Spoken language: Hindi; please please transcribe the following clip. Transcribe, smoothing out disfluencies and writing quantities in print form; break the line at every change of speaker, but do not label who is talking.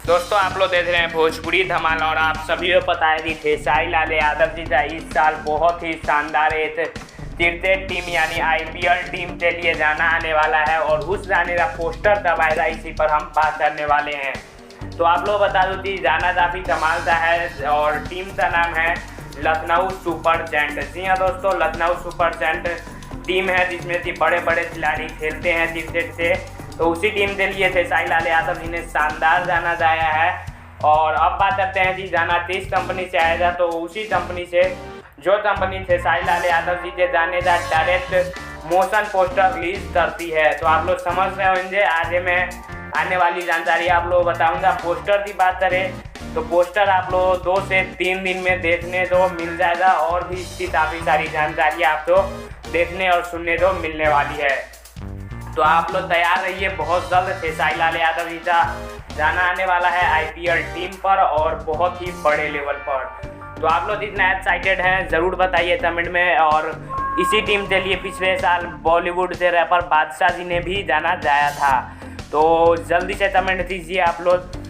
दोस्तों आप लोग देख रहे हैं भोजपुरी धमाल और आप सभी को पता है कि खेसारी लाल यादव जी का इस साल बहुत ही शानदार एक क्रिकेट टीम यानी आईपीएल टीम के लिए जाना आने वाला है और उस जाने का पोस्टर कब आएगा इसी पर हम बात करने वाले हैं। तो आप लोग बता दो कि जाना काफ़ी कमाल का है और टीम का नाम है लखनऊ सुपर जायंट। जी हाँ दोस्तों, लखनऊ सुपर जायंट टीम है जिसमें कि बड़े बड़े खिलाड़ी खेलते हैं क्रिकेट से। तो उसी टीम के लिए खेसारी लाल यादव जी ने शानदार गाना गाया है। और अब बात करते हैं कि गाना किस कंपनी से आएगा, तो उसी कंपनी से जो कंपनी खेसारी लाल यादव जी के गाने का डायरेक्ट मोशन पोस्टर रिलीज करती है। तो आप लोग समझ रहे होंगे, आगे मैं आने वाली जानकारी आप लोग बताऊंगा। पोस्टर की बात करें तो पोस्टर आप लोग 2 से 3 दिन में देखने को मिल जाएगा और भी इसकी काफ़ी सारी जानकारी आपको देखने और सुनने को मिलने वाली है। तो आप लोग तैयार रहिए, बहुत जल्द खेसारी लाल यादव जी का जाना आने वाला है आईपीएल टीम पर और बहुत ही बड़े लेवल पर। तो आप लोग इतना एक्साइटेड हैं ज़रूर बताइए कमेंट में। और इसी टीम के लिए पिछले साल बॉलीवुड से रैपर बादशाह जी ने भी जाना गाया था। तो जल्दी से कमेंट दीजिए आप लोग।